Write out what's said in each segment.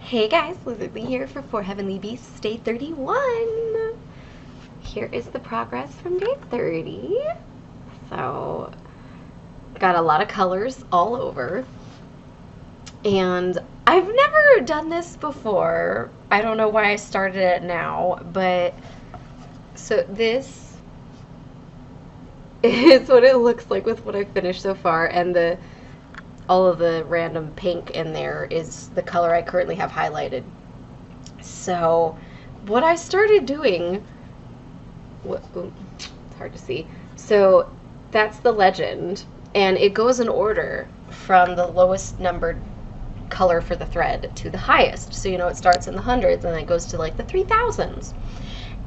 Hey guys, Lizardlea here for 4 Heavenly Beasts, day 31. Here is the progress from day 30. So, got a lot of colors all over. And I've never done this before. I don't know why I started it now, but so this is what it looks like with what I've finished so far, and all of the random pink in there is the color I currently have highlighted. So what I started doing, it's hard to see. So that's the legend, and it goes in order from the lowest numbered color for the thread to the highest. So it starts in the hundreds and then it goes to like the 3000s.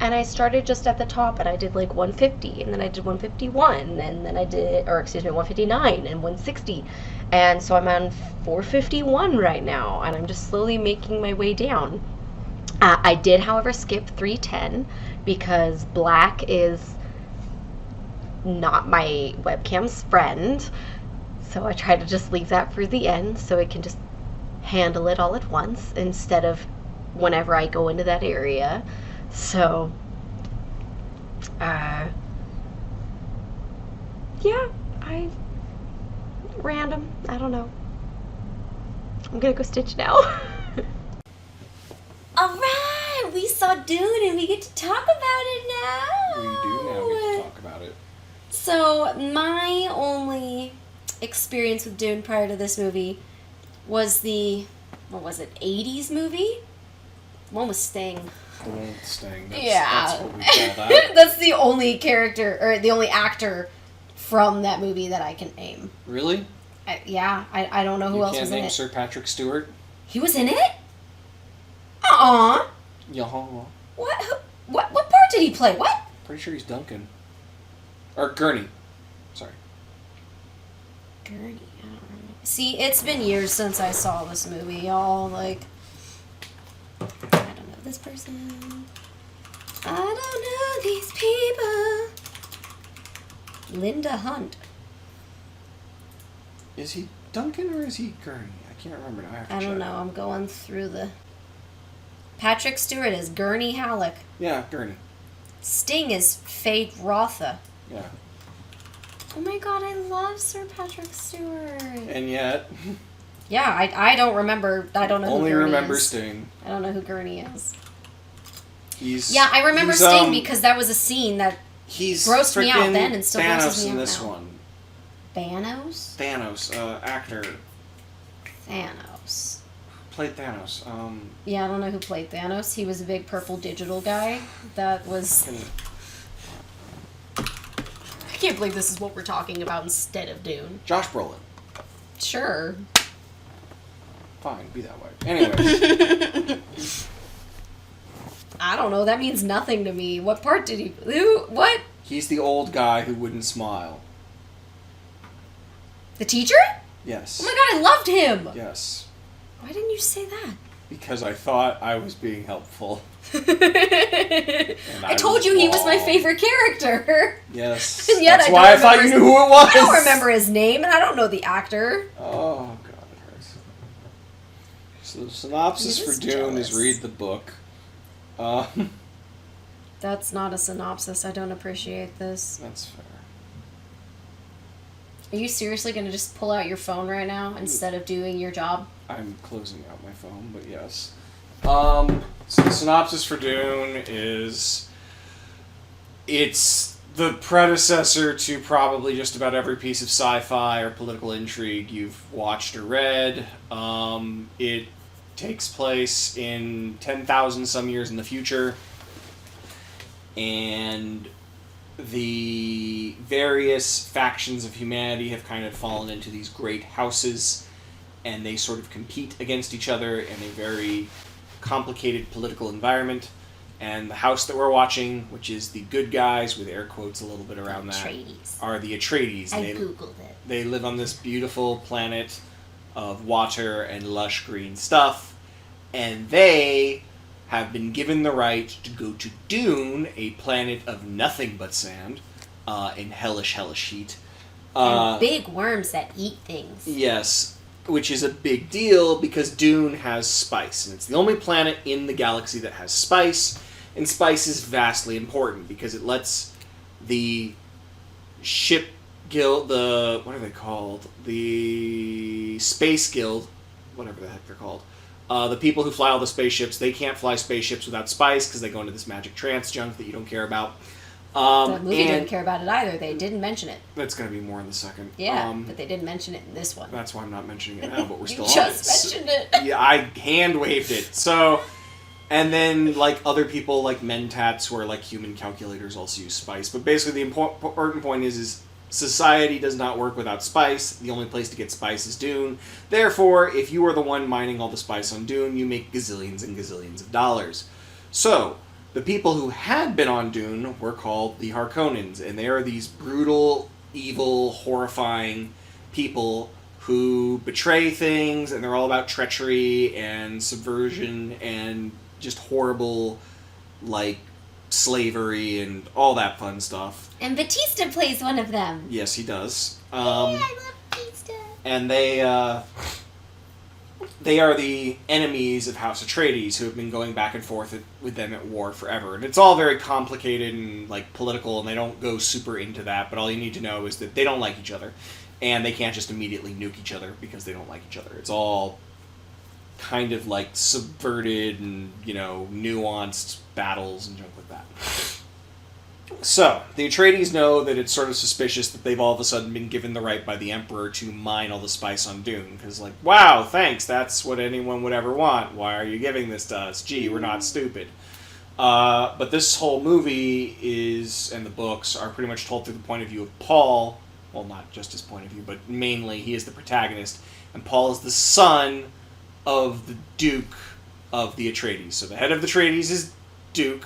And I started just at the top, and I did like 150, and then I did 151, and then I did, 159 and 160. And so I'm on 451 right now, and I'm just slowly making my way down. I did, however, skip 310 because black is not my webcam's friend. So I try to just leave that for the end so it can just handle it all at once instead of whenever I go into that area. So, yeah, random, I don't know. I'm gonna go stitch now. Alright, we saw Dune and we get to talk about it now. We do now get to talk about it. So, my only experience with Dune prior to this movie was the, 80s movie? One with Sting. The one with Sting. That's what we call that. That's the only character, or the only actor from that movie that I can name. Really? I don't know who else was in it. You can't name Sir Patrick Stewart? He was in it? Uh-uh. Yeah. What part did he play? What? Pretty sure he's Duncan. Or Gurney. Sorry. Gurney, I don't remember. See, it's been years since I saw this movie, y'all. Like, I don't know this person. I don't know these people. Linda Hunt. Is he Duncan or is he Gurney? I can't remember now. I don't know. I'm going through the... Patrick Stewart is Gurney Halleck. Yeah, Gurney. Sting is Fade Rotha. Yeah. Oh my god, I love Sir Patrick Stewart. And yet... Yeah, I don't remember. I don't know who Gurney is. Only remember Sting. I don't know who Gurney is. Yeah, I remember Sting because that was a scene that grossed me out then and still grosses me out now. Thanos in this one. Thanos? Thanos, actor. Thanos. Played Thanos. Yeah, I don't know who played Thanos. He was a big purple digital guy. That was... I can't believe this is what we're talking about instead of Dune. Josh Brolin. Sure. Fine, be that way. Anyways. I don't know. That means nothing to me. What part did he... Who? What? He's the old guy who wouldn't smile. The teacher? Yes. Oh my god, I loved him! Yes. Why didn't you say that? Because I thought I was being helpful. I told you he was my favorite character. Yes. And yet That's why I thought you knew who it was. I don't remember his name, and I don't know the actor. Oh, God, it hurts. So the synopsis for Dune is read the book. That's not a synopsis. I don't appreciate this. That's fair. Are you seriously going to just pull out your phone right now instead of doing your job? I'm closing out my phone, but yes. So the synopsis for Dune is... It's the predecessor to probably just about every piece of sci-fi or political intrigue you've watched or read. It takes place in 10,000 some years in the future. And the various factions of humanity have kind of fallen into these great houses, and they sort of compete against each other in a very complicated political environment. And the house that we're watching, which is the good guys, with air quotes a little bit around Atreides. that, are the Atreides. I googled it. They live on this beautiful planet of water and lush green stuff, and they have been given the right to go to Dune, a planet of nothing but sand, in hellish heat. And big worms that eat things. Yes. which is a big deal because Dune has spice, and it's the only planet in the galaxy that has spice, and spice is vastly important because it lets the ship guild, what are they called? The Space Guild, whatever the heck they're called. The people who fly all the spaceships, they can't fly spaceships without spice because they go into this magic trance junk that you don't care about. The movie didn't care about it either. They didn't mention it. That's going to be more in the second. Yeah, but they didn't mention it in this one. That's why I'm not mentioning it now, but we're still on it. You just mentioned it. Yeah, I hand-waved it. So, and then, like, other people, like Mentats, who are, like, human calculators, also use spice. But basically, the important point is society does not work without spice. The only place to get spice is Dune. Therefore, if you are the one mining all the spice on Dune, you make gazillions and gazillions of dollars. So, the people who had been on Dune were called the Harkonnens, and they are these brutal, evil, horrifying people who betray things, and they're all about treachery and subversion and just horrible, like, slavery and all that fun stuff. And Batista plays one of them. Yes, he does. I love Batista. And they are the enemies of House Atreides, who have been going back and forth with them at war forever. And it's all very complicated and, like, political, and they don't go super into that, but all you need to know is that they don't like each other. And they can't just immediately nuke each other because they don't like each other. It's all kind of, like, subverted and, you know, nuanced battles and junk like that. So, the Atreides know that it's sort of suspicious that they've all of a sudden been given the right by the Emperor to mine all the spice on Dune. Because, like, wow, thanks, that's what anyone would ever want. Why are you giving this to us? Gee, we're not stupid. But this whole movie and the books are pretty much told through the point of view of Paul. Well, not just his point of view, but mainly he is the protagonist. And Paul is the son of the Duke of the Atreides. So the head of the Atreides is Duke,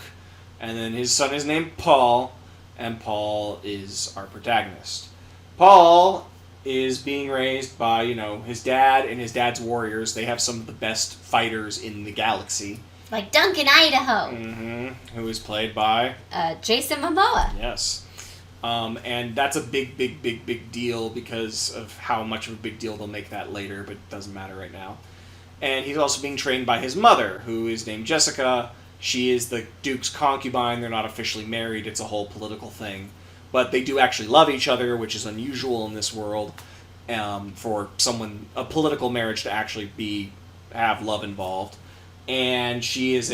and then his son is named Paul, and Paul is our protagonist. Paul is being raised by, you know, his dad and his dad's warriors. They have some of the best fighters in the galaxy. Like Duncan, Idaho. Mm-hmm. Who is played by? Jason Momoa. Yes. And that's a big deal because of how much of a big deal they'll make that later, but it doesn't matter right now. And he's also being trained by his mother, who is named Jessica. She is the Duke's concubine. They're not officially married. It's a whole political thing. But they do actually love each other, which is unusual in this world for a political marriage to actually have love involved. And she is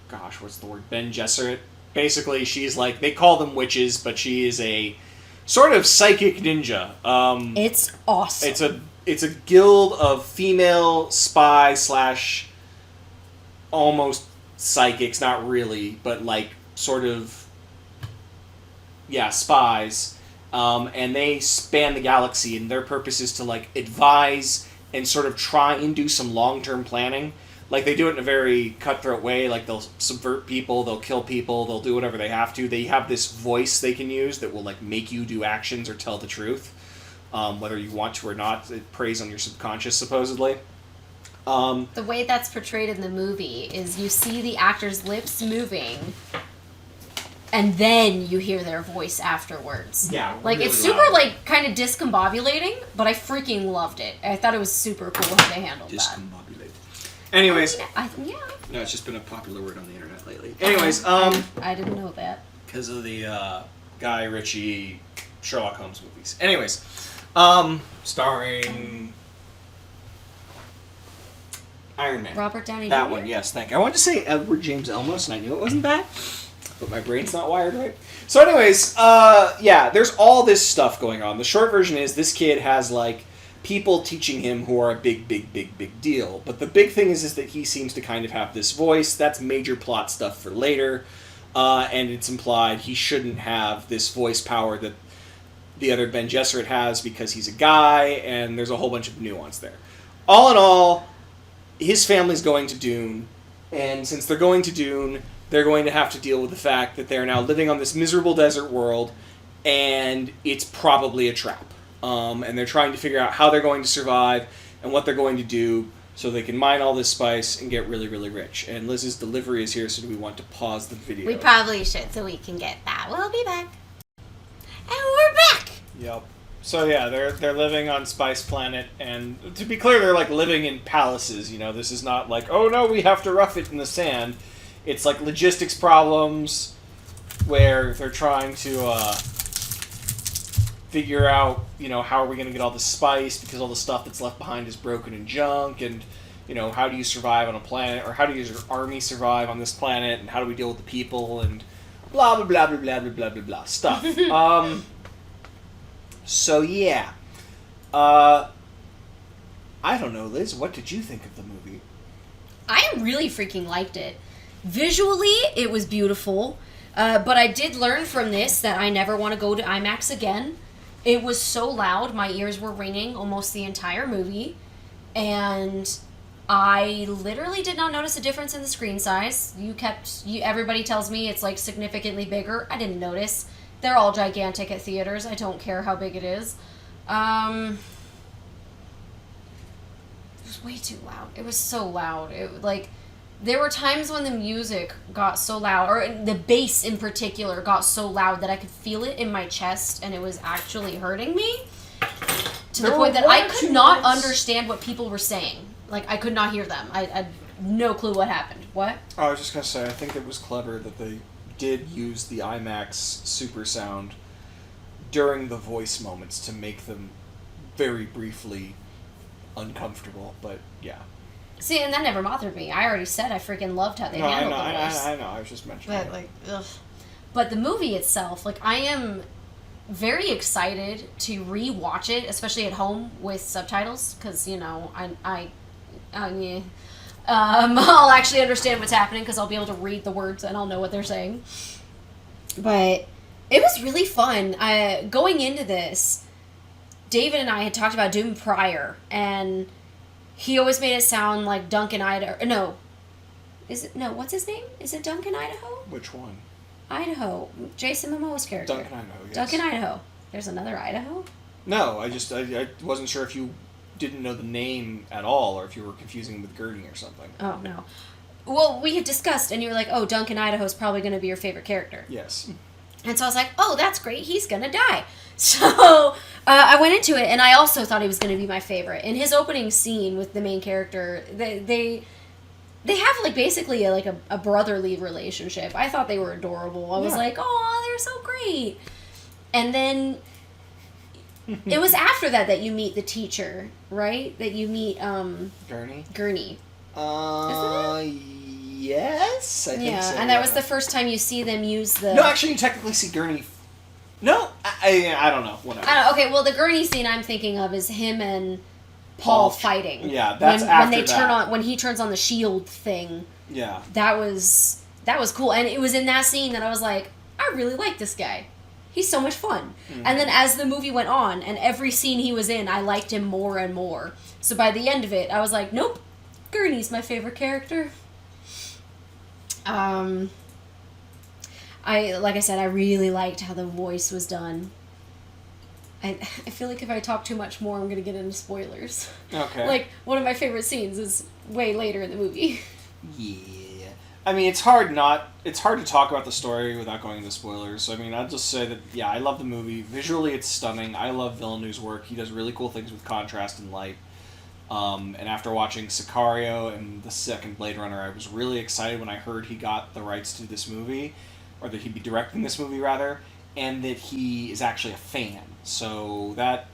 what's the word? Bene Gesserit. Basically, she's like, they call them witches, but she is a sort of psychic ninja. It's awesome. It's a guild of female spy / almost psychics, not really, but like sort of, yeah, spies. And they span the galaxy, and their purpose is to like advise and sort of try and do some long-term planning. Like, they do it in a very cutthroat way. Like, they'll subvert people, they'll kill people, they'll do whatever they have to. They have this voice they can use that will like make you do actions or tell the truth, whether you want to or not. It preys on your subconscious, supposedly. The way that's portrayed in the movie is you see the actor's lips moving, and then you hear their voice afterwards. Yeah, like really it's super loud. like kind of discombobulating, but I freaking loved it. I thought it was super cool how they handled that. Discombobulated. Anyways, Yeah. no, it's just been a popular word on the internet lately. Anyways, I didn't know that. because of the Guy Ritchie Sherlock Holmes movies. Anyways, starring Iron Man. Robert Downey Jr. That one, yes, thank you. I wanted to say Edward James Olmos, and I knew it wasn't that, but my brain's not wired right. So anyways, yeah, there's all this stuff going on. The short version is this kid has, like, people teaching him who are a big deal. But the big thing is that he seems to kind of have this voice. That's major plot stuff for later. And it's implied he shouldn't have this voice power that the other Bene Gesserit has because he's a guy, and there's a whole bunch of nuance there. All in all, his family's going to Dune, and since they're going to Dune, they're going to have to deal with the fact that they're now living on this miserable desert world, and it's probably a trap. And they're trying to figure out how they're going to survive and what they're going to do so they can mine all this spice and get really, really rich. And Liz's delivery is here, so do we want to pause the video? We probably should, so we can get that. We'll be back. And we're back! Yep. So yeah, they're living on Spice Planet, and to be clear, they're like living in palaces. You know, this is not like, oh no, we have to rough it in the sand. It's like logistics problems where they're trying to figure out, you know, how are we going to get all the spice because all the stuff that's left behind is broken and junk, and you know, how do you survive on a planet, or how do your army survive on this planet, and how do we deal with the people, and blah blah blah blah blah blah blah blah blah stuff. So yeah, I don't know, Liz. What did you think of the movie? I really freaking liked it. Visually, it was beautiful, but I did learn from this that I never want to go to IMAX again. It was so loud, my ears were ringing almost the entire movie, and I literally did not notice a difference in the screen size. Everybody tells me it's like significantly bigger. I didn't notice. They're all gigantic at theaters. I don't care how big it is. It was way too loud. It was so loud. There were times when the music got so loud, or the bass in particular got so loud that I could feel it in my chest, and it was actually hurting me to the point that I could not understand what people were saying. Like, I could not hear them. I had no clue what happened. What? Oh, I was just going to say, I think it was clever that they did use the IMAX super sound during the voice moments to make them very briefly uncomfortable, but yeah. See, and that never bothered me. I already said I freaking loved how they handled the voice. I know, I was just mentioning But, ugh. But the movie itself, I am very excited to re-watch it, especially at home with subtitles, because, you know, I'll actually understand what's happening because I'll be able to read the words and I'll know what they're saying. But it was really fun. Going into this, David and I had talked about Doom prior, and he always made it sound like Duncan Idaho. No. What's his name? Is it Duncan Idaho? Which one? Idaho. Jason Momoa's character. Duncan Idaho, yes. Duncan Idaho. There's another Idaho? No, I wasn't sure if you didn't know the name at all, or if you were confusing with Gurney or something. Oh, no. Well, we had discussed, and you were like, oh, Duncan Idaho's probably going to be your favorite character. Yes. And so I was like, oh, that's great. He's going to die. So I went into it, and I also thought he was going to be my favorite. In his opening scene with the main character, they have, basically a brotherly relationship. I thought they were adorable. I was like, oh, they're so great. And then it was after that you meet the teacher, right? That you meet Gurney. Yes, I think so. And that was the first time you see them use the... No, actually, you technically see Gurney... No, I don't know. Whatever. Okay, well, the Gurney scene I'm thinking of is him and Paul fighting. Yeah, that's after when they turn on, when he turns on the shield thing. Yeah. That was cool. And it was in that scene that I was like, I really like this guy. He's so much fun. Mm-hmm. And then as the movie went on, and every scene he was in, I liked him more and more. So by the end of it, I was like, nope, Gurney's my favorite character. Like I said, I really liked how the voice was done. I feel like if I talk too much more, I'm going to get into spoilers. Okay. One of my favorite scenes is way later in the movie. Yeah. I mean, it's hard to talk about the story without going into spoilers. So, I mean, I'll just say that, yeah, I love the movie. Visually, it's stunning. I love Villeneuve's work. He does really cool things with contrast and light. And after watching Sicario and the second Blade Runner, I was really excited when I heard he got the rights to this movie, or that he'd be directing this movie, rather, and that he is actually a fan. So that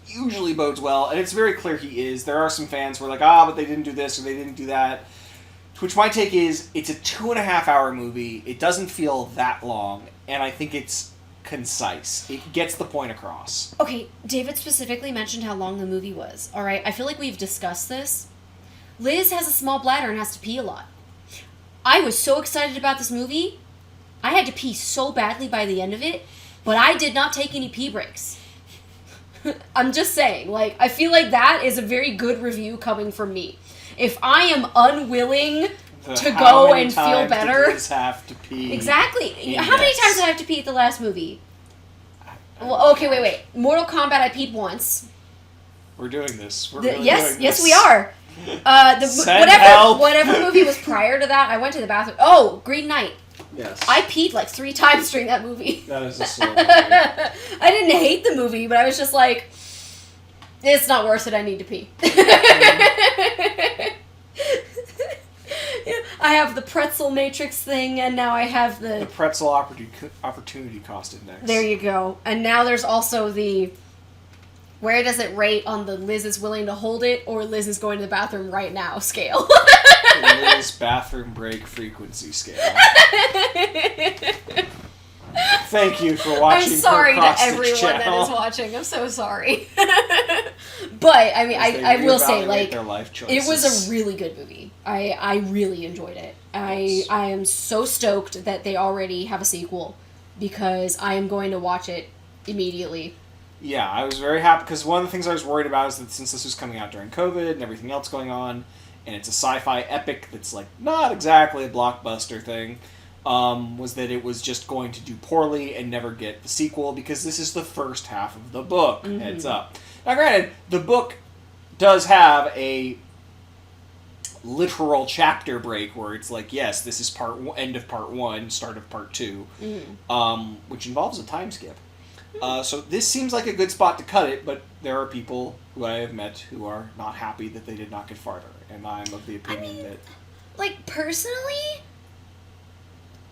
usually bodes well, and it's very clear he is. There are some fans who are like, but they didn't do this or they didn't do that. To which my take is, it's a 2.5-hour movie. It doesn't feel that long, and I think it's concise. It gets the point across. Okay, David specifically mentioned how long the movie was. All right, I feel like we've discussed this. Liz has a small bladder and has to pee a lot. I was so excited about this movie. I had to pee so badly by the end of it, but I did not take any pee breaks. I'm just saying, I feel like that is a very good review coming from me. If I am unwilling to go and feel better... Did Liz have to pee? Exactly. How many times did I have to pee at the last movie? Well, okay, wait. Mortal Kombat, I peed once. We're doing this. Yes, we are. Whatever movie was prior to that, I went to the bathroom. Oh, Green Knight. Yes. I peed like 3 times during that movie. That is a slow movie. I didn't hate the movie, but I was just like, it's not worth it, I need to pee. I have the pretzel matrix thing, and now I have The pretzel opportunity cost index. There you go. And now there's also the... Where does it rate on the Liz is willing to hold it, or Liz is going to the bathroom right now scale? Liz bathroom break frequency scale. Thank you for watching. I'm sorry to Caustic everyone Channel. that is watching. I'm so sorry. But, I mean, I will say, like, their life it was choices. a really good movie. I really enjoyed it. I am so stoked that they already have a sequel, because I am going to watch it immediately. Yeah, I was very happy, because one of the things I was worried about is that since this was coming out during COVID and everything else going on, and it's a sci-fi epic that's, like, not exactly a blockbuster thing, was that it was just going to do poorly and never get the sequel, because this is the first half of the book. Mm-hmm. Heads up. Now, granted, the book does have a literal chapter break where it's like, yes, this is end of part 1, start of part 2, which involves a time skip. So this seems like a good spot to cut it, but there are people who I have met who are not happy that they did not get farther, and I'm of the opinion that... Like, personally,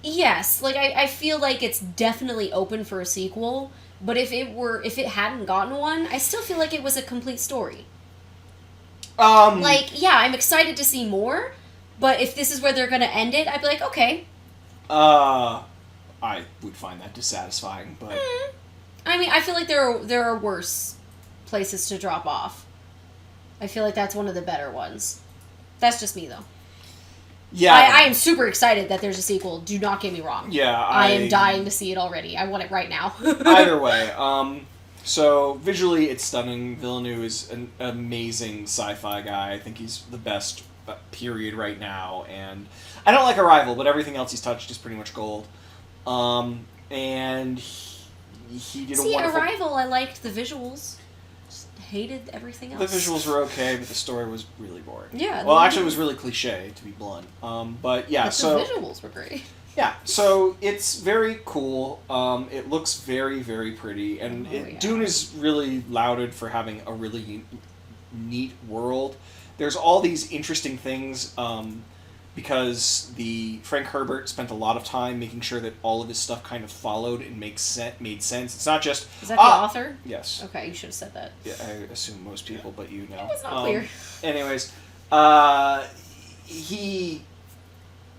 yes. Like, I feel like it's definitely open for a sequel, but if it hadn't gotten one, I still feel like it was a complete story. Like, yeah, I'm excited to see more, but if this is where they're gonna end it, I'd be like, okay. I would find that dissatisfying, but... I mean, I feel like there are worse places to drop off. I feel like that's one of the better ones. That's just me, though. Yeah. I am super excited that there's a sequel. Do not get me wrong. Yeah, I am dying to see it already. I want it right now. Either way, so visually it's stunning. Villeneuve is an amazing sci-fi guy. I think he's the best, period, right now. And I don't like Arrival, but everything else he's touched is pretty much gold. And he did a wonderful... Arrival, I liked the visuals. Just hated everything else. The visuals were okay, but the story was really boring. Yeah. Well, actually, it was really cliche, to be blunt. But yeah, but so... the visuals were great. Yeah, so it's very cool. It looks very, very pretty. And Dune is really lauded for having a really neat world. There's all these interesting things... because Frank Herbert spent a lot of time making sure that all of his stuff kind of followed and made sense. It's not just... Is that the author? Yes. Okay, you should have said that. Yeah, I assume most people, but you know. It's not clear. Anyways,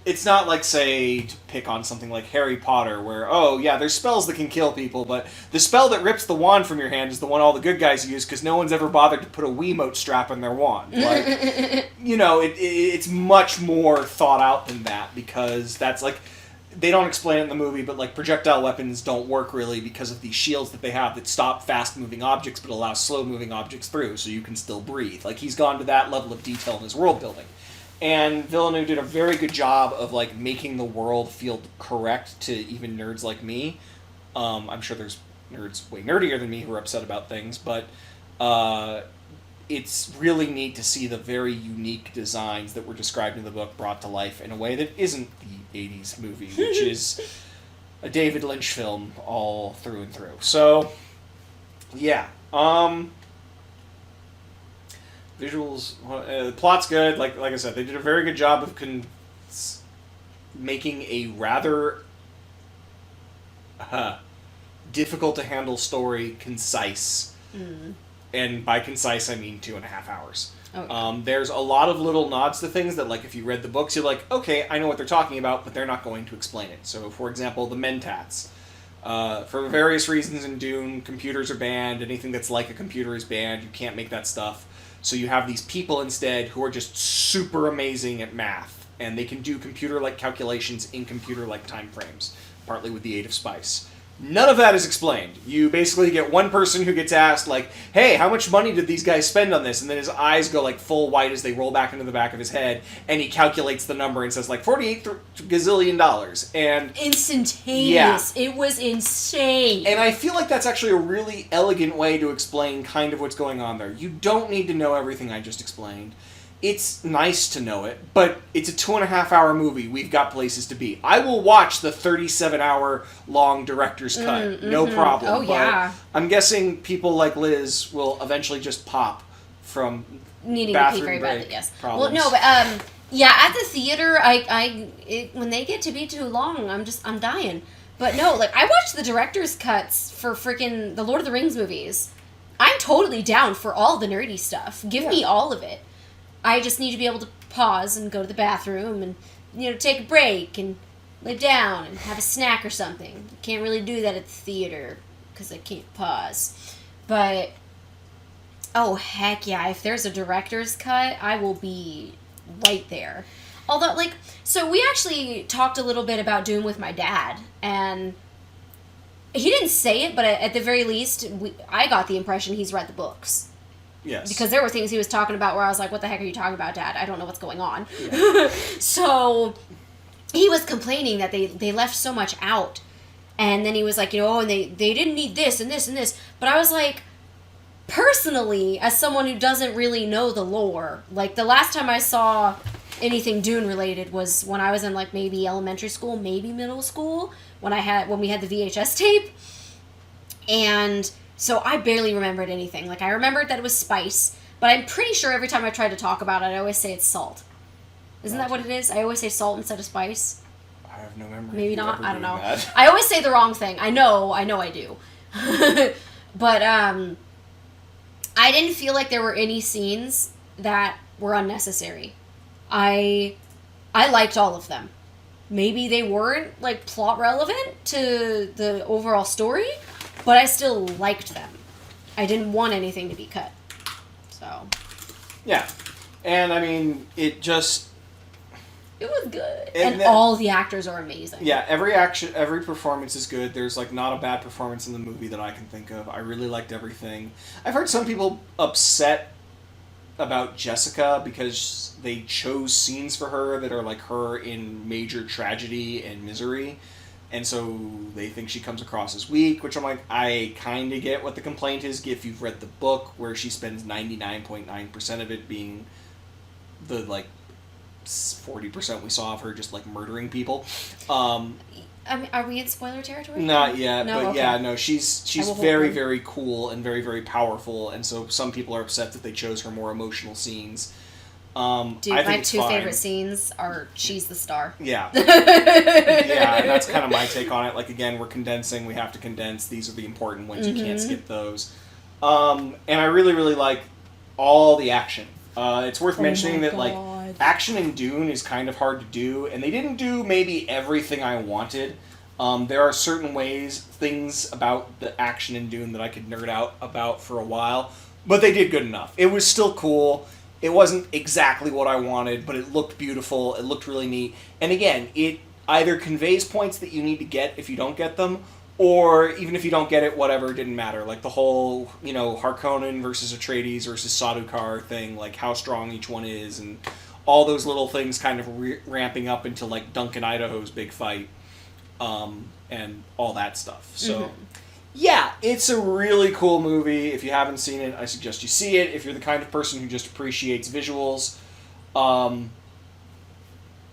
it's not like, say, to pick on something like Harry Potter, where, oh, yeah, there's spells that can kill people, but the spell that rips the wand from your hand is the one all the good guys use, because no one's ever bothered to put a Wiimote strap in their wand. Like, you know, it's much more thought out than that, because that's, like, they don't explain it in the movie, but, like, projectile weapons don't work really because of these shields that they have that stop fast-moving objects but allow slow-moving objects through, so you can still breathe. Like, he's gone to that level of detail in his world building. And Villeneuve did a very good job of, like, making the world feel correct to even nerds like me. I'm sure there's nerds way nerdier than me who are upset about things, but it's really neat to see the very unique designs that were described in the book brought to life in a way that isn't the 80s movie, which is a David Lynch film all through and through. So, yeah. Visuals, the plot's good. Like I said, they did a very good job of making a rather difficult to handle story concise. And by concise, I mean 2.5 hours. Okay. There's a lot of little nods to things that, like, if you read the books, you're like, okay, I know what they're talking about, but they're not going to explain it. So, for example, the Mentats. For various reasons in Dune, computers are banned. Anything that's like a computer is banned. You can't make that stuff. So you have these people instead who are just super amazing at math, and they can do computer-like calculations in computer-like time frames, partly with the aid of spice. None of that is explained. You basically get one person who gets asked, like, hey, how much money did these guys spend on this? And then his eyes go, like, full white as they roll back into the back of his head, and he calculates the number and says, like, $48 gazillion. And instantaneous. Yeah. It was insane. And I feel like that's actually a really elegant way to explain kind of what's going on there. You don't need to know everything I just explained. it's nice to know it, but it's a 2.5-hour movie. We've got places to be. I will watch the 37-hour long director's cut, no problem. Oh, yeah. But I'm guessing people like Liz will eventually just pop from Needing to pee very badly, yes. problems. Well, no, but yeah, at the theater, when they get to be too long, I'm dying. But no, like, I watched the director's cuts for freaking the Lord of the Rings movies. I'm totally down for all the nerdy stuff. Give me all of it. I just need to be able to pause and go to the bathroom and, take a break and lay down and have a snack or something. Can't really do that at the theater because I can't pause. But, oh, heck yeah, if there's a director's cut, I will be right there. Although, like, so we actually talked a little bit about Dune with my dad, and he didn't say it, but at the very least, I got the impression he's read the books. Yes. Because there were things he was talking about where I was like, what the heck are you talking about, Dad? I don't know what's going on. Yeah. So he was complaining that they left so much out. And then he was like, and they didn't need this and this and this. But I was like, personally, as someone who doesn't really know the lore, like the last time I saw anything Dune related was when I was in like maybe elementary school, maybe middle school, when we had the VHS tape. And so I barely remembered anything. Like, I remembered that it was spice, but I'm pretty sure every time I try to talk about it, I always say it's salt. Isn't that what it is? I always say salt instead of spice. I have no memory. Maybe not. I don't know. That. I always say the wrong thing. I know I do. But I didn't feel like there were any scenes that were unnecessary. I liked all of them. Maybe they weren't, like, plot relevant to the overall story, but I still liked them. I didn't want anything to be cut. So. Yeah. And, I mean, it was good. And all the actors are amazing. Yeah, every performance is good. There's, like, not a bad performance in the movie that I can think of. I really liked everything. I've heard some people upset about Jessica because they chose scenes for her that are like her in major tragedy and misery, and so they think she comes across as weak, which I'm like, I kind of get what the complaint is if you've read the book, where she spends 99.9% of it being the like 40% we saw of her just like murdering people. I mean, are we in spoiler territory? Not yet, no, but okay. yeah, no, she's very, very cool and very, very powerful, and so some people are upset that they chose her more emotional scenes. Dude, my two favorite scenes are she's the star. Yeah. Yeah, and that's kind of my take on it. Like, again, we're condensing, we have to condense, these are the important ones, you can't skip those. And I really, really like all the action. It's worth mentioning that, like, action in Dune is kind of hard to do, and they didn't do maybe everything I wanted. There are certain things about the action in Dune that I could nerd out about for a while, but they did good enough. It was still cool. It wasn't exactly what I wanted, but it looked beautiful, it looked really neat, and again, it either conveys points that you need to get if you don't get them, or even if you don't get it, whatever, it didn't matter. Like the whole, Harkonnen versus Atreides versus Sardaukar thing, like how strong each one is, and all those little things kind of ramping up into like Duncan Idaho's big fight, and all that stuff. So, yeah, it's a really cool movie. If you haven't seen it, I suggest you see it. If you're the kind of person who just appreciates visuals,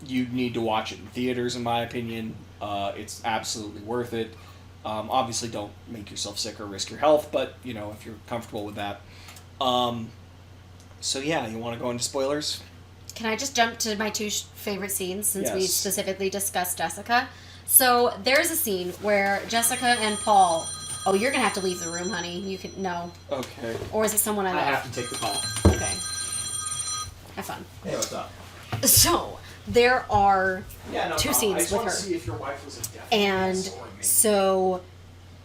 you need to watch it in theaters, in my opinion. It's absolutely worth it. Obviously, don't make yourself sick or risk your health, but, if you're comfortable with that. So, yeah, you want to go into spoilers? Can I just jump to my two favorite scenes, since we Yes. specifically discussed Jessica? So, there's a scene where Jessica and Paul... Oh, you're going to have to leave the room, honey. You can... No. Okay. Or is it someone I I love? have to take the call. Okay. Have fun. Hey, what's up? So, there are Yeah, no two problem. I scenes just with want her. to see if your wife was a deaf And yes or maybe. so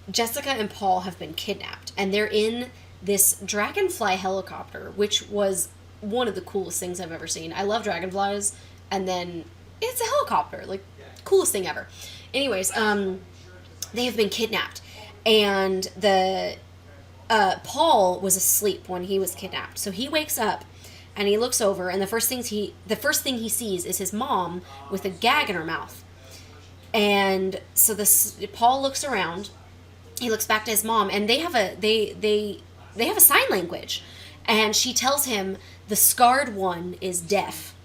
Jessica and Paul have been kidnapped, and they're in this dragonfly helicopter, which was one of the coolest things I've ever seen. I love dragonflies, and then it's a helicopter, like, coolest thing ever. Anyways, they have been kidnapped, and the Paul was asleep when he was kidnapped, so he wakes up. And he looks over, and the first thing he sees is his mom with a gag in her mouth. And so Paul looks around. He looks back to his mom, and they have a sign language. And she tells him The scarred one is deaf.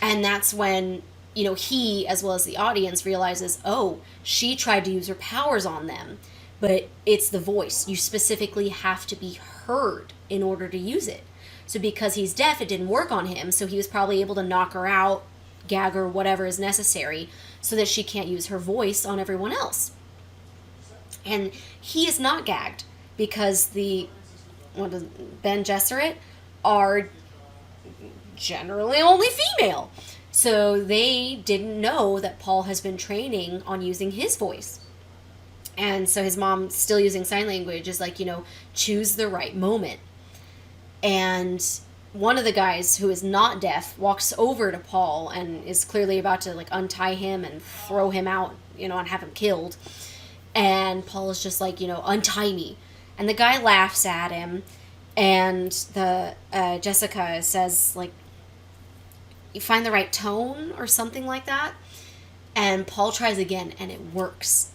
And that's when, he, as well as the audience, realizes, oh, she tried to use her powers on them. But it's the voice. You specifically have to be heard in order to use it. So because he's deaf, it didn't work on him. So he was probably able to knock her out, gag her, whatever is necessary, so that she can't use her voice on everyone else. And he is not gagged because the Ben Gesserit are generally only female. So they didn't know that Paul has been training on using his voice. And so his mom, still using sign language, is like, choose the right moment. And one of the guys who is not deaf walks over to Paul and is clearly about to like untie him and throw him out, and have him killed. And Paul is just like, untie me. And the guy laughs at him. And the Jessica says, like, you find the right tone or something like that. And Paul tries again, and it works.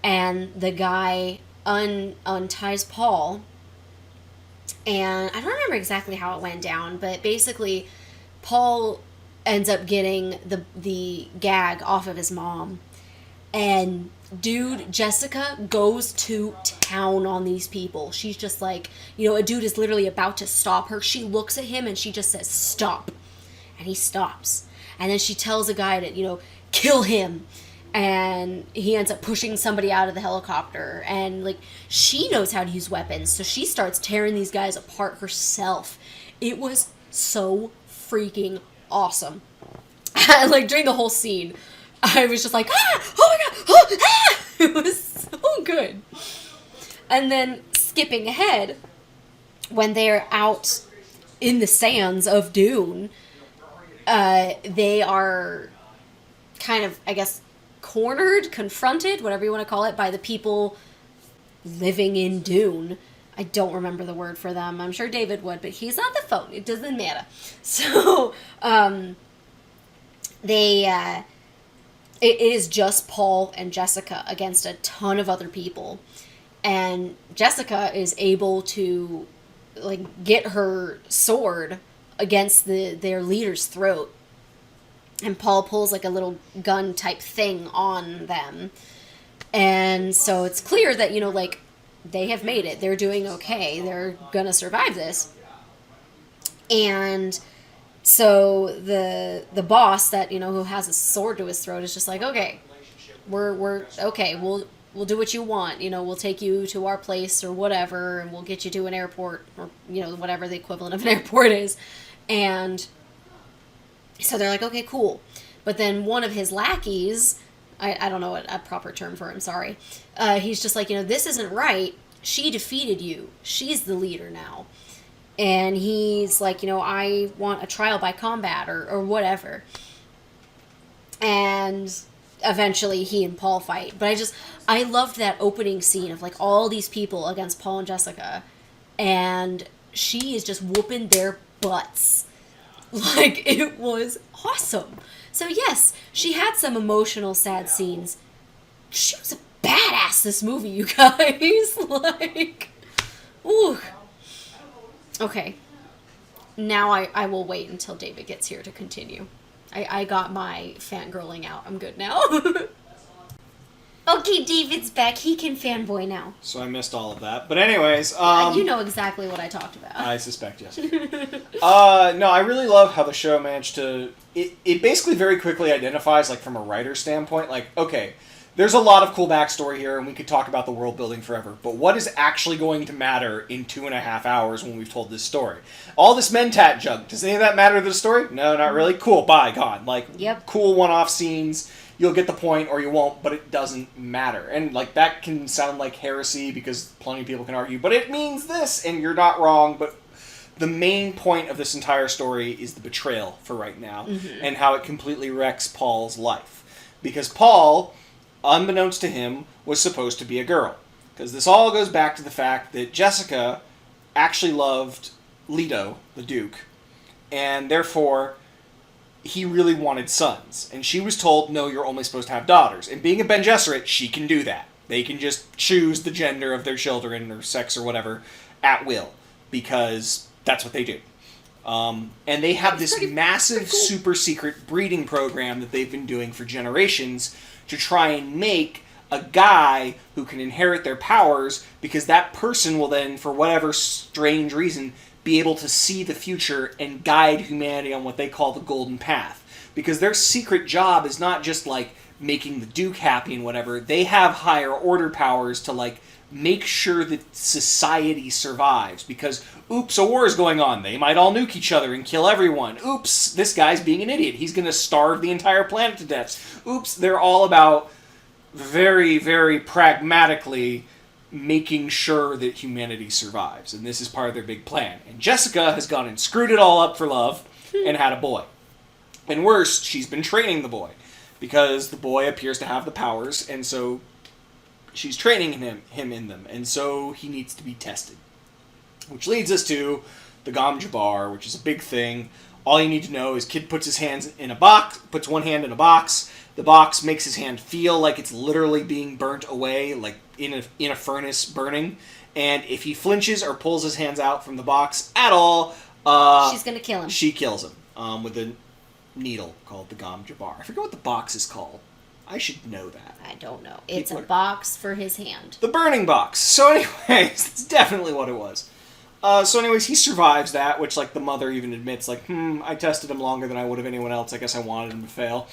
And the guy unties Paul. And I don't remember exactly how it went down, but basically Paul ends up getting the gag off of his mom. And dude, Jessica goes to town on these people. She's just like, a dude is literally about to stop her. She looks at him and she just says, stop. And he stops. And then she tells a guy to, kill him. And he ends up pushing somebody out of the helicopter. And, like, she knows how to use weapons. So she starts tearing these guys apart herself. It was so freaking awesome. Like, during the whole scene, I was just like, ah! Oh my god! Oh, ah! It was so good. And then, skipping ahead, when they're out in the sands of Dune, they are kind of, I guess, confronted, whatever you want to call it, by the people living in Dune. I don't remember the word for them. I'm sure David would, but he's on the phone. It doesn't matter. So, it is just Paul and Jessica against a ton of other people. And Jessica is able to, like, get her sword against their leader's throat. And Paul pulls like a little gun type thing on them. And so it's clear that, like, they have made it. They're doing okay. They're gonna survive this. And so the boss that, who has a sword to his throat is just like, okay, we're okay. We'll do what you want. We'll take you to our place or whatever, and we'll get you to an airport or, whatever the equivalent of an airport is. And so they're like, okay, cool. But then one of his lackeys, I don't know what a proper term for him, sorry. He's just like, this isn't right. She defeated you. She's the leader now. And he's like, I want a trial by combat or whatever. And eventually he and Paul fight. But I loved that opening scene of like all these people against Paul and Jessica. And she is just whooping their butts. Like, it was awesome. So yes, she had some emotional, sad scenes. She was a badass, this movie, you guys. Like, ooh. Okay. Now I will wait until David gets here to continue. I got my fangirling out. I'm good now. Okay, David's back. He can fanboy now. So I missed all of that. But anyways... you know exactly what I talked about. I suspect, yes. No, I really love how the show managed to... It basically very quickly identifies, like, from a writer's standpoint, like, okay, there's a lot of cool backstory here, and we could talk about the world building forever, but what is actually going to matter in 2.5 hours when we've told this story? All this Mentat junk, does any of that matter to the story? No, not really. Cool, bye, gone. Like, yep. Cool one-off scenes... You'll get the point or you won't, but it doesn't matter. And, like, that can sound like heresy because plenty of people can argue, but it means this, and you're not wrong. But the main point of this entire story is the betrayal for right now, and how it completely wrecks Paul's life. Because Paul, unbeknownst to him, was supposed to be a girl. Because this all goes back to the fact that Jessica actually loved Leto, the Duke, and therefore... he really wanted sons. And she was told, no, you're only supposed to have daughters. And being a Ben Gesserit, she can do that. They can just choose the gender of their children, or sex, or whatever, at will. Because that's what they do. And they have this massive, pretty cool. super secret breeding program that they've been doing for generations to try and make a guy who can inherit their powers, because that person will then, for whatever strange reason, be able to see the future and guide humanity on what they call the golden path. Because their secret job is not just, like, making the Duke happy and whatever. They have higher order powers to, like, make sure that society survives. Because, oops, a war is going on. They might all nuke each other and kill everyone. Oops, this guy's being an idiot. He's going to starve the entire planet to death. Oops, they're all about very, very pragmatically making sure that humanity survives. And this is part of their big plan. And Jessica has gone and screwed it all up for love and had a boy. And worse, she's been training the boy, because the boy appears to have the powers, and so she's training him in them, and so he needs to be tested. Which leads us to the Gom Jabbar, which is a big thing. All you need to know is kid puts his hands in a box, puts one hand in a box. The box makes his hand feel like it's literally being burnt away, like in a furnace burning. And if he flinches or pulls his hands out from the box at all, she's gonna kill him. She kills him with a needle called the Gom Jabbar. I forget what the box is called. I should know that. I don't know. It's a box for his hand. The burning box. So anyways, that's definitely what it was. So anyways, he survives that, which, like, the mother even admits, like, I tested him longer than I would have anyone else. I guess I wanted him to fail.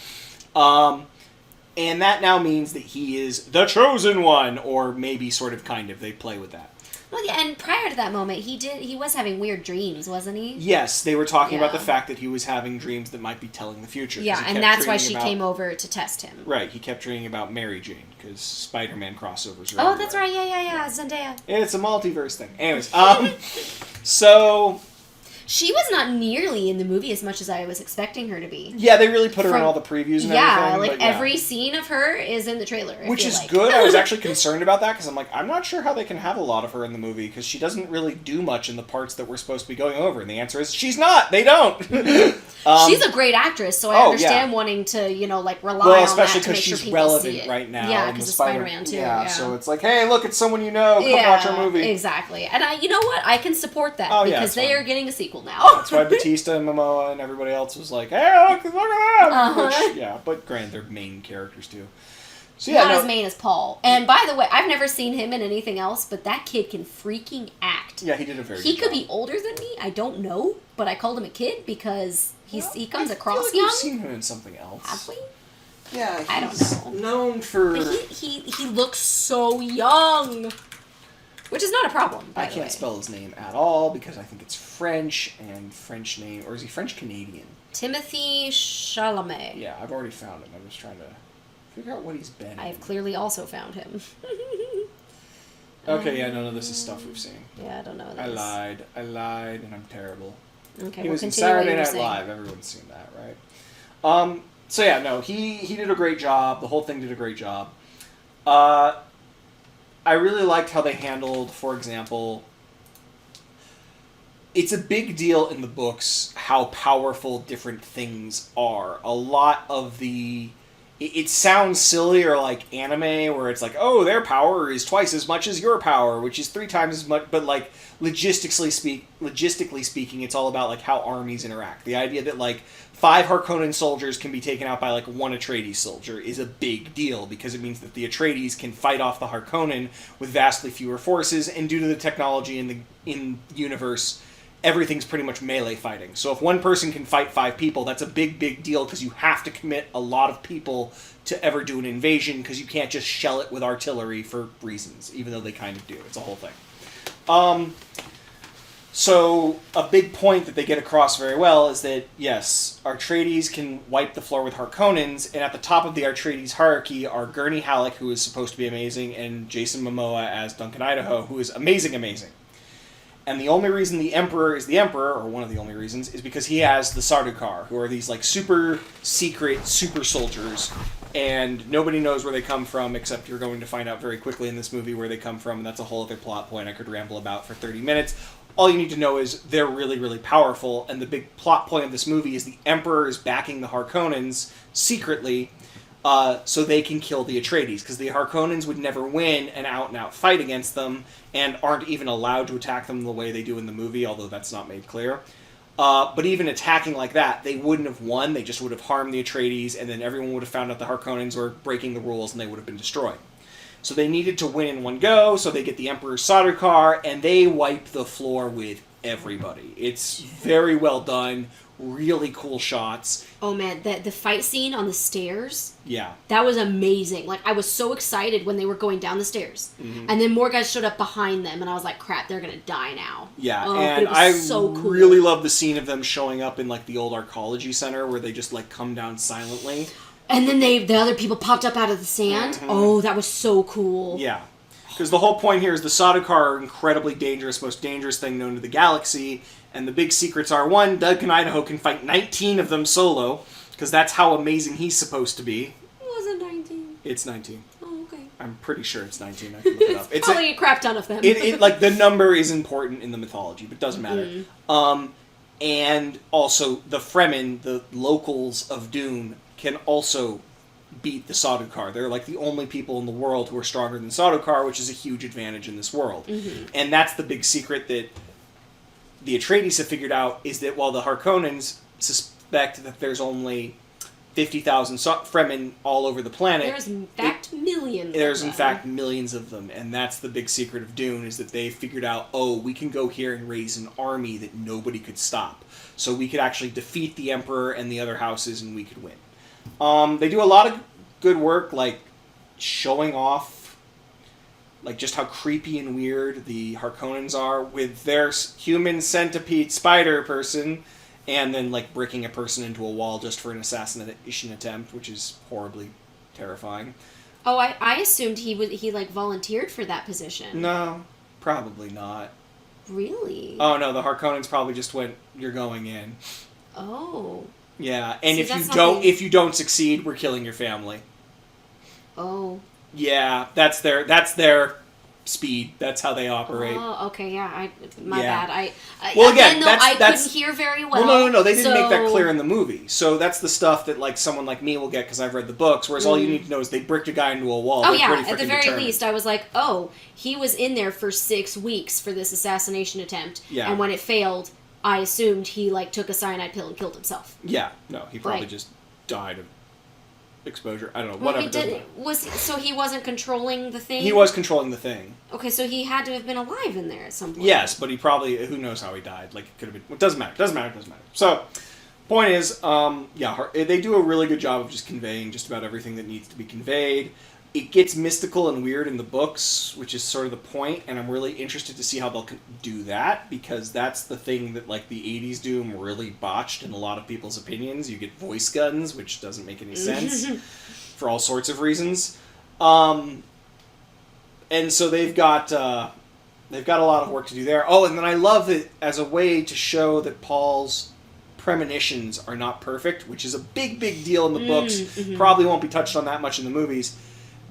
And that now means that he is the chosen one, or maybe sort of kind of. They play with that. Well, yeah, and prior to that moment, he was having weird dreams, wasn't he? Yes, they were talking about the fact that he was having dreams that might be telling the future. Yeah, and that's why she came over to test him. Right, he kept dreaming about Mary Jane, because Spider-Man crossovers are Oh, everywhere. that's right, yeah, Zendaya. It's a multiverse thing. Anyways, so... She was not nearly in the movie as much as I was expecting her to be. Yeah, they really put her in all the previews and everything. Yeah, like but every scene of her is in the trailer. Which is good. I was actually concerned about that, because I'm like, I'm not sure how they can have a lot of her in the movie, because she doesn't really do much in the parts that we're supposed to be going over. And the answer is, she's not! They don't! She's a great actress, so I understand wanting to, rely on that to make sure people see it. Well, especially because she's relevant right now. Yeah, because of Spider-Man, too. Yeah, so it's like, hey, look, it's someone you know. Come watch our movie. Exactly. And you know what? I can support that, because they are getting a sequel now. That's why Batista and Momoa and everybody else was like, hey, look at that! Which, yeah, but granted, they're main characters, too. So, Not as main as Paul. And by the way, I've never seen him in anything else, but that kid can freaking act. Yeah, he did a very good He could job. be older than me, I don't know, but I called him a kid because he comes across I feel like young. I've seen him in something else. Have we? Yeah, I don't know. Known for... But he looks so young. Which is not a problem, by the way. I can't spell his name at all, because I think it's French, and French name... Or is he French-Canadian? Timothy Chalamet. Yeah, I've already found him. I'm just trying to figure out what he's been in. I've clearly also found him. Okay, yeah, none of this is stuff we've seen. Yeah, I don't know what I that is. lied, and I'm terrible. Okay, He was in continue what Saturday you were Night saying. Live. Everyone's seen that, right? So yeah, no, he did a great job. The whole thing did a great job. I really liked how they handled, for example... It's a big deal in the books how powerful different things are. A lot of the... It sounds silly or like anime, where it's like, oh, their power is twice as much as your power, which is 3 times as much, but like logistically speaking, it's all about like how armies interact. The idea that like 5 Harkonnen soldiers can be taken out by like 1 Atreides soldier is a big deal, because it means that the Atreides can fight off the Harkonnen with vastly fewer forces, and due to the technology in universe, everything's pretty much melee fighting. So if one person can fight 5 people, that's a big deal, because you have to commit a lot of people to ever do an invasion, because you can't just shell it with artillery for reasons, even though they kind of do. It's a whole thing. So a big point that they get across very well is that, yes, Atreides can wipe the floor with Harkonnens, and at the top of the Atreides hierarchy are Gurney Halleck, who is supposed to be amazing, and Jason Momoa as Duncan Idaho, who is amazing. And the only reason the Emperor is the Emperor, or one of the only reasons, is because he has the Sardaukar, who are these like super secret super soldiers, and nobody knows where they come from, except you're going to find out very quickly in this movie where they come from, and that's a whole other plot point I could ramble about for 30 minutes. All you need to know is they're really powerful, and the big plot point of this movie is the Emperor is backing the Harkonnens secretly, so they can kill the Atreides, because the Harkonnens would never win an out-and-out fight against them, and aren't even allowed to attack them the way they do in the movie, although that's not made clear. But even attacking like that, they wouldn't have won. They just would have harmed the Atreides, and then everyone would have found out the Harkonnens were breaking the rules, and they would have been destroyed. So they needed to win in one go, so they get the Emperor's Sardaukar, and they wipe the floor with everybody. It's very well done, really cool shots. Oh man, the fight scene on the stairs, Yeah. that was amazing. Like, I was so excited when they were going down the stairs. And then more guys showed up behind them, and I was like, crap, they're gonna die now. Yeah, but and it was I so cool. really love the scene of them showing up in, like, the old Arcology Center, where they just, like, come down silently. And then the other people popped up out of the sand. Oh, that was so cool. Yeah. Because the whole point here is the Sardaukar are incredibly dangerous, most dangerous thing known to the galaxy, and the big secrets are, one, Duncan Idaho can fight 19 of them solo, because that's how amazing he's supposed to be. It wasn't 19. It's 19. Oh, okay. I'm pretty sure it's 19. I can look it up. It's probably a crap ton of them. Like, the number is important in the mythology, but it doesn't matter. And also, the Fremen, the locals of Dune, can also beat the Sardaukar. They're like the only people in the world who are stronger than Sardaukar, which is a huge advantage in this world. And that's the big secret that the Atreides have figured out, is that while the Harkonnens suspect that there's only 50,000 Fremen all over the planet, There's in fact millions. there's of in them. fact millions of them, and that's the big secret of Dune, is that they figured out, oh, we can go here and raise an army that nobody could stop. So we could actually defeat the Emperor and the other houses, and we could win. They do a lot of good work, like showing off, like just how creepy and weird the Harkonnens are with their human centipede spider person, and then like bricking a person into a wall just for an assassination attempt, which is horribly terrifying. Oh, I assumed he like volunteered for that position. No, probably not. Really? Oh no, the Harkonnens probably just went, "You're going in." Oh. Yeah, and See, if you that's don't, something- if you don't succeed, we're killing your family. Oh. Yeah, that's their speed. That's how they operate. Oh, okay, yeah. My Yeah. bad. Well, again, though, that's- I that's- couldn't hear very well. Well, no, they didn't make that so- clear in the movie. So that's the stuff that like someone like me will get because I've read the books. Whereas all you need to know is they bricked a guy into a wall. Oh They're yeah, pretty at the freaking very determined. least, I was like, oh, he was in there for 6 weeks for this assassination attempt, Yeah. and when it failed, I assumed he like took a cyanide pill and killed himself. Yeah, no, he probably Right. just died of exposure. I don't know. Well, Whatever. doesn't matter. so he wasn't controlling the thing. He was controlling the thing. Okay, so he had to have been alive in there at some point. Yes, but he probably, who knows how he died. Like, it could have been, it doesn't matter. So, point is, they do a really good job of just conveying just about everything that needs to be conveyed. It gets mystical and weird in the books, which is sort of the point, and I'm really interested to see how they'll do that, because that's the thing that, like, the 80s Doom really botched in a lot of people's opinions. You get voice guns, which doesn't make any sense, for all sorts of reasons. And so they've got a lot of work to do there. Oh, and then I love it as a way to show that Paul's premonitions are not perfect, which is a big, big deal in the books. Probably won't be touched on that much in the movies.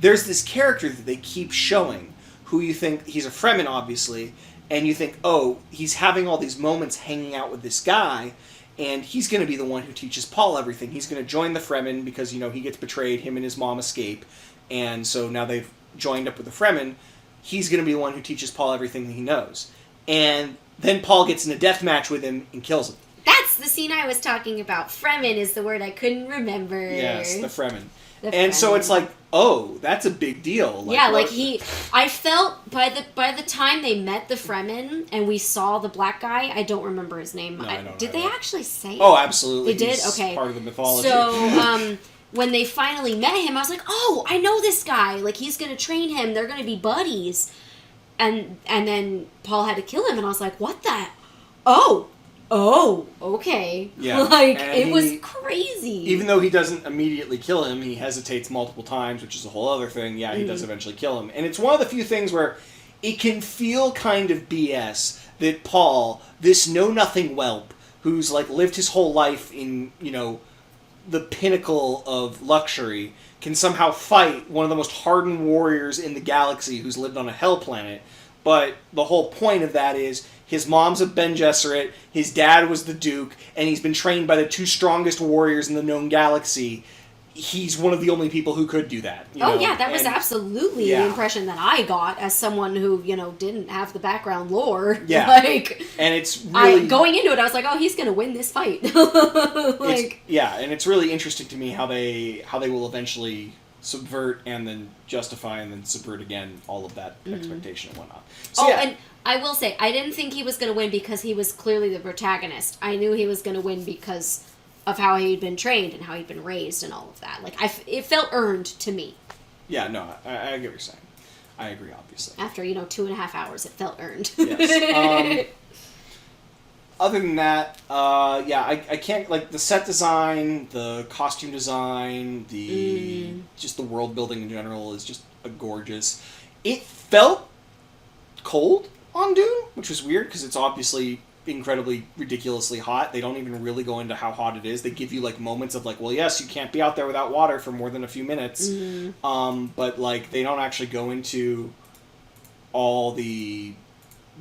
There's this character that they keep showing, who you think, he's a Fremen, obviously, and you think, oh, he's having all these moments hanging out with this guy, and he's going to be the one who teaches Paul everything. He's going to join the Fremen because, you know, he gets betrayed, him and his mom escape, and so now they've joined up with the Fremen. He's going to be the one who teaches Paul everything that he knows. And then Paul gets in a death match with him and kills him. That's the scene I was talking about. Fremen is the word I couldn't remember. Yes, the Fremen. The And so Fremen. it's like, oh, that's a big deal. Like, yeah, what- like I felt by the time they met the Fremen and we saw the black guy, I don't remember his name. No, I don't did they either. actually say it? Oh, absolutely. They did? He's Okay. part of the mythology. So, when they finally met him, I was like, oh, I know this guy. Like, he's going to train him. They're going to be buddies. And then Paul had to kill him, and I was like, what the? Oh, okay. Yeah, Like, and it was he- crazy. Even though he doesn't immediately kill him, he hesitates multiple times, which is a whole other thing. Yeah, he does eventually kill him. And it's one of the few things where it can feel kind of BS that Paul, this know-nothing whelp, who's, like, lived his whole life in, you know, the pinnacle of luxury, can somehow fight one of the most hardened warriors in the galaxy who's lived on a hell planet. But the whole point of that is his mom's a Bene Gesserit, his dad was the Duke, and he's been trained by the two strongest warriors in the known galaxy. he's one of the only people who could do that. You Oh know? yeah, that was And- absolutely yeah. the impression that I got as someone who, didn't have the background lore. Yeah. Like, And it's really... going into it, I was like, oh, he's gonna win this fight. And it's really interesting to me how they will eventually subvert and then justify and then subvert again all of that expectation and whatnot. So, and I will say, I didn't think he was gonna win because he was clearly the protagonist. I knew he was gonna win because of how he'd been trained and how he'd been raised and all of that. Like, it felt earned to me. Yeah, no, I get what you're saying. I agree, obviously. After, 2.5 hours, it felt earned. Yes. Other than that, I can't, like, the set design, the costume design, just the world building in general is just gorgeous. It felt cold on Dune, which was weird, because it's obviously incredibly ridiculously hot. They don't even really go into how hot it is. They give you, like, moments of, like, well, yes, you can't be out there without water for more than a few minutes. But, like, they don't actually go into all the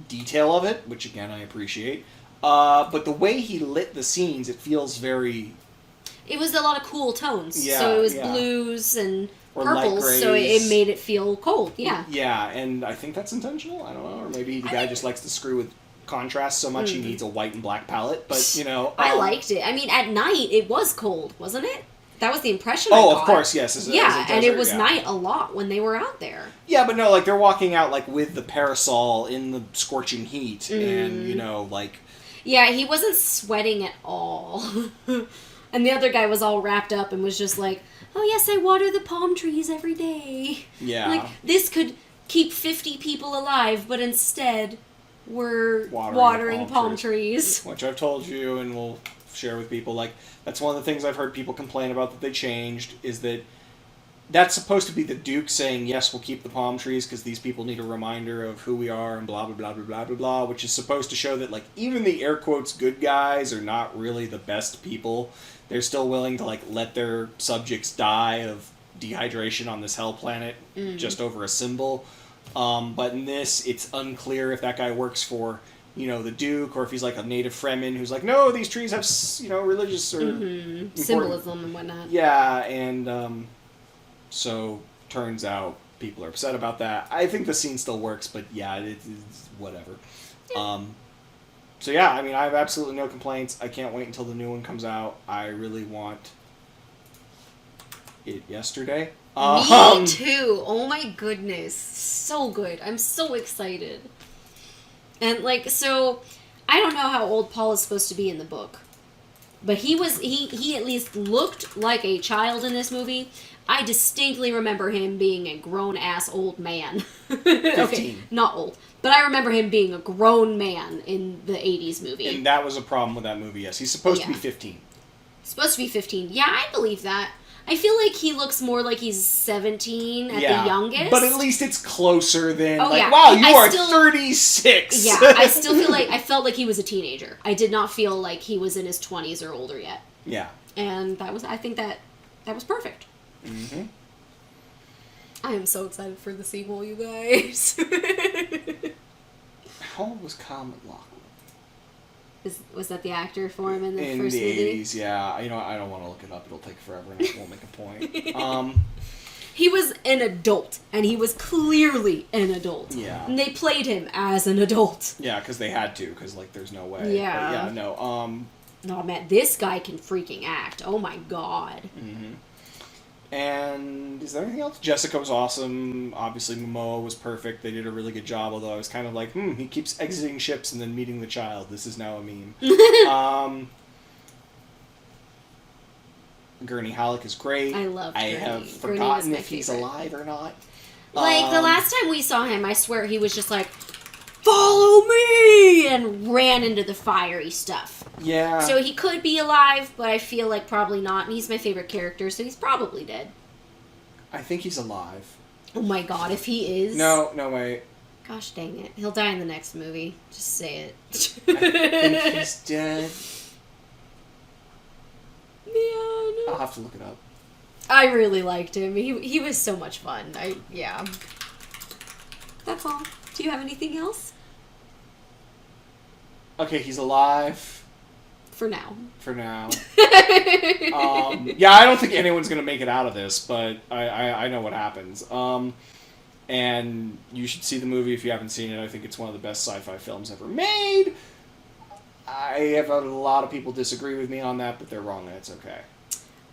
detail of it, which, again, I appreciate. But the way he lit the scenes, it feels very... It was a lot of cool tones. Yeah, so it was yeah. blues and Or light purples, grays. so it made it feel cold. Yeah. Yeah, and I think that's intentional. I don't know. Or maybe the guy just likes to screw with contrast so much he needs a white and black palette. But, I liked it. I mean, at night, it was cold, wasn't it? That was the impression I Oh, got. of course, yes. As a and it desert, was yeah. night a lot when they were out there. Yeah, but no, like, they're walking out, like, with the parasol in the scorching heat. And, like... Yeah, he wasn't sweating at all. And the other guy was all wrapped up and was just like, oh yes, I water the palm trees every day. Yeah. Like, this could keep 50 people alive, but instead we're Watering watering palm palm trees. Which I've told you and will share with people. Like, that's one of the things I've heard people complain about that they changed, is that that's supposed to be the Duke saying, yes, we'll keep the palm trees because these people need a reminder of who we are and blah, blah, blah, blah, blah, blah, blah, which is supposed to show that, like, even the air quotes good guys are not really the best people. They're still willing to, like, let their subjects die of dehydration on this hell planet just over a symbol. But in this, it's unclear if that guy works for, the Duke, or if he's, like, a native Fremen who's like, no, these trees have, religious or Symbolism and whatnot. Yeah, and, so, turns out people are upset about that. I think the scene still works, but yeah, it's whatever. Yeah. So yeah, I mean, I have absolutely no complaints. I can't wait until the new one comes out. I really want it yesterday. Me too. Oh my goodness. So good. I'm so excited. And, like, so, I don't know how old Paul is supposed to be in the book. But he at least looked like a child in this movie. I distinctly remember him being a grown-ass old man. 15. Okay, not old. But I remember him being a grown man in the 80s movie. And that was a problem with that movie, yes. He's supposed to be 15. Supposed to be 15. Yeah, I believe that. I feel like he looks more like he's 17 at the youngest. But at least it's closer than, wow, you are 36! Yeah, I still feel like, I felt like he was a teenager. I did not feel like he was in his 20s or older yet. Yeah. And I think that was perfect. Mm-hmm. I am so excited for the sequel, you guys. How old was Kyle MacLachlan? Was that the actor for him in the In first the movie? 80s, yeah. I don't want to look it up. It'll take forever and it won't make a point. He was an adult, and he was clearly an adult. Yeah. And they played him as an adult. Yeah, because they had to, because, like, there's no way. Yeah. But yeah, no, Oh, man, this guy can freaking act. Oh, my God. Mm-hmm. And is there anything else? Jessica was awesome. Obviously, Momoa was perfect. They did a really good job, although I was kind of like, he keeps exiting ships and then meeting the child. This is now a meme. Gurney Halleck is great. I love Gurney. I have Gurney was forgotten my if he's favorite. alive or not. Like, the last time we saw him, I swear he was just like, follow me! And ran into the fiery stuff. Yeah. So he could be alive, but I feel like probably not. And he's my favorite character, so he's probably dead. I think he's alive. Oh my god, if he is... No, wait. Gosh dang it. He'll die in the next movie. Just say it. I think he's dead. Man. I'll have to look it up. I really liked him. He was so much fun. Yeah. That's all. Do you have anything else? Okay, he's alive. For now. For now. Yeah, I don't think anyone's gonna make it out of this, but I know what happens. And you should see the movie if you haven't seen it. I think it's one of the best sci-fi films ever made. I have a lot of people disagree with me on that, but they're wrong, and it's okay.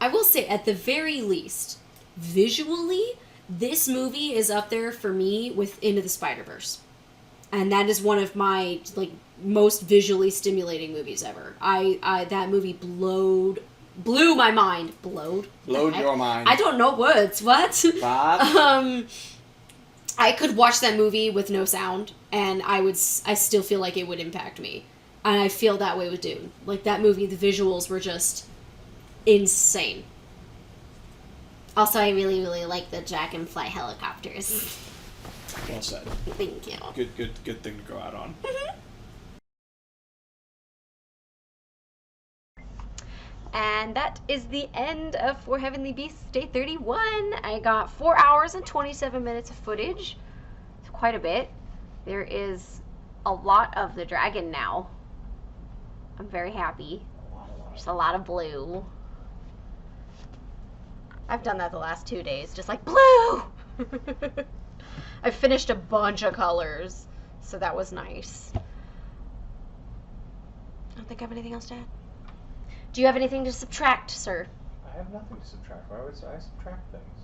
I will say, at the very least, visually, this movie is up there for me with Into the Spider-Verse. And that is one of my, like, most visually stimulating movies ever. That movie blew my mind. Blowed Your mind. I don't know words. What? Bob? I could watch that movie with no sound, and I still feel like it would impact me. And I feel that way with Dune. Like, that movie, the visuals were just insane. Also, I really, really like the dragonfly helicopters. Well said. Thank you. Good thing to go out on. And that is the end of For Heavenly Beasts Day 31. I got 4 hours and 27 minutes of footage. It's quite a bit. There is a lot of the dragon now. I'm very happy. There's a lot of blue. I've done that the last 2 days, just like blue! I finished a bunch of colors, so that was nice. I don't think I have anything else to add. Do you have anything to subtract, sir? I have nothing to subtract. Why would I subtract things?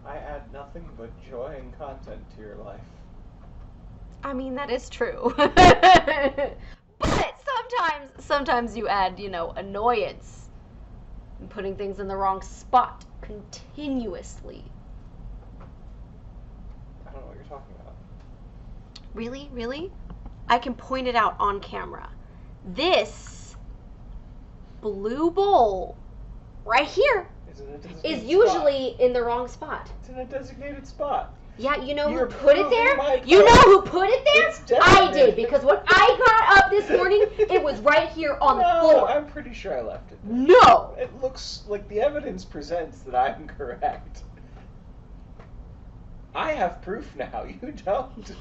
I add nothing but joy and content to your life. I mean, that is true. But sometimes you add, annoyance. And putting things in the wrong spot continuously. I don't know what you're talking about. Really? Really? I can point it out on camera. This blue bowl right here is usually in the wrong spot. It's in a designated spot. Yeah, you know You're who put it proving my there? You know who put it It's there? I designated. did, because when I got up this morning, it was right here on the floor. I'm pretty sure I left it there. No! It looks like the evidence presents that I'm correct. I have proof now. You don't.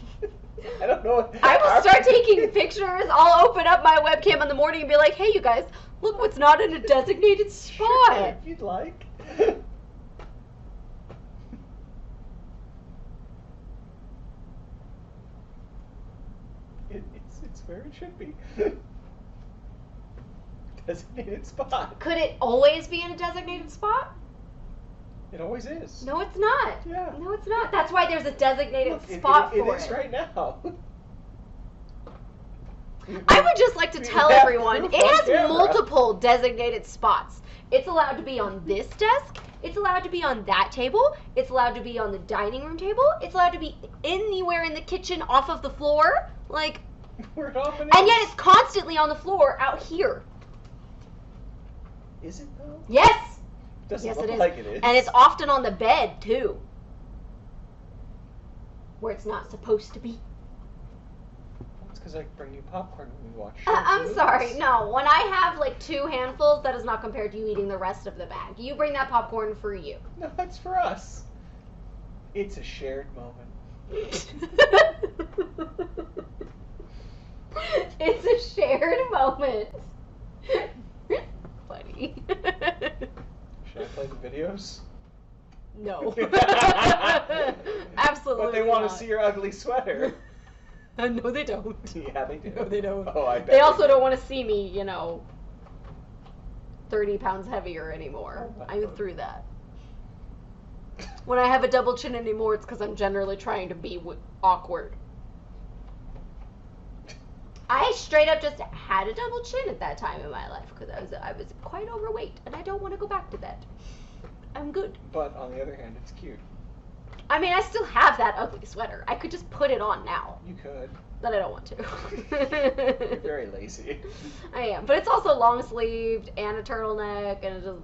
I don't know. I will start taking pictures. I'll open up my webcam in the morning and be like, hey, you guys, look what's not in a designated spot. Sure, if you'd like. It's where it should be. Designated spot. Could it always be in a designated spot? It always is. No, it's not. Yeah. No, it's not. That's why there's a designated Look, spot it for is right now. I would just like to tell have everyone, proof it on has camera. multiple designated spots. It's allowed to be on this desk. It's allowed to be on that table. It's allowed to be on the dining room table. It's allowed to be anywhere in the kitchen off of the floor. Like, Where it often and is. yet it's constantly on the floor out here. Is it though? Yes. Doesn't Yes, look it is. like it is. And it's often on the bed, too. Where it's not supposed to be. It's because I bring you popcorn when we watch I'm shows. sorry. No, when I have like 2 handfuls, that is not compared to you eating the rest of the bag. You bring that popcorn for you. No, it's for us. It's a shared moment. It's a shared moment. Funny. Should I play the videos? No. Absolutely. But they want to not. see your ugly sweater. No, they don't. Yeah, they do. No, they don't. Oh, I bet They also do. don't want to see me, 30 pounds heavier anymore. Oh, I'm through that. When I have a double chin anymore, it's because I'm generally trying to be awkward. I straight up just had a double chin at that time in my life because I was quite overweight, and I don't want to go back to that. I'm good. But on the other hand, it's cute. I mean, I still have that ugly sweater. I could just put it on now, You could. but I don't want You're to. very lazy. I am, but it's also long sleeved and a turtleneck, and it just.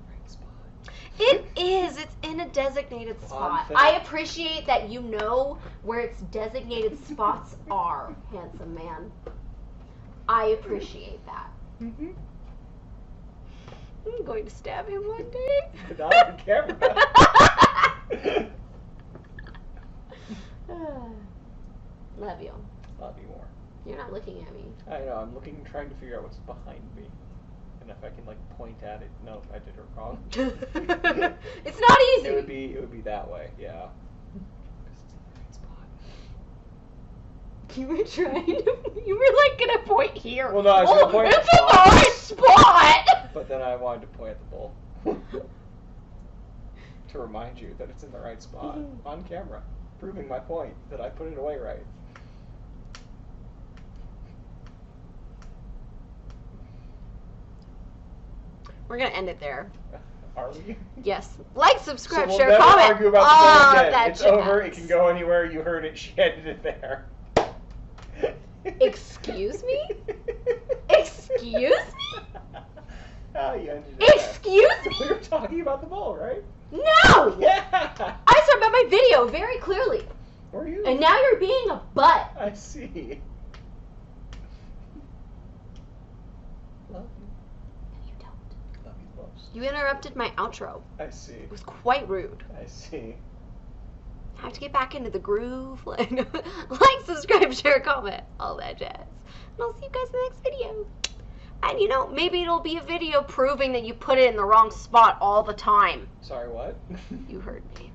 Right spot. It is. It's in a designated spot. film. I appreciate that you know where its designated spots are, handsome man. I appreciate that. Mm-hmm. I'm going to stab him one day. Not on camera. Love you. Love you more. You're not looking at me. I know, I'm looking, trying to figure out what's behind me. And if I can, like, point at it. No, I did it wrong. It's not easy. It would be that way, yeah. You were trying to, you were like gonna point here. Well, no, I was gonna point at it's in the right spot! But then I wanted to point at the bowl. To remind you that it's in the right spot. On camera. Proving my point that I put it away right. We're gonna end it there. Are we? Yes. Like, subscribe, So share, we'll never comment. argue about the all bowl of again. that It's over. It jazz. can go anywhere. You heard it. She ended it there. Excuse me? Excuse me? Oh, you ended it there. Excuse me? We were talking about the bowl, right? No! Yeah. I said about my video very clearly. Were you? And now you're being a butt. I see. Love you. You don't. Love you most. You interrupted my outro. I see. It was quite rude. I see. I have to get back into the groove. Like, subscribe, share, comment, all that jazz. And I'll see you guys in the next video. And you know, maybe it'll be a video proving that you put it in the wrong spot all the time. Sorry, what? You heard me.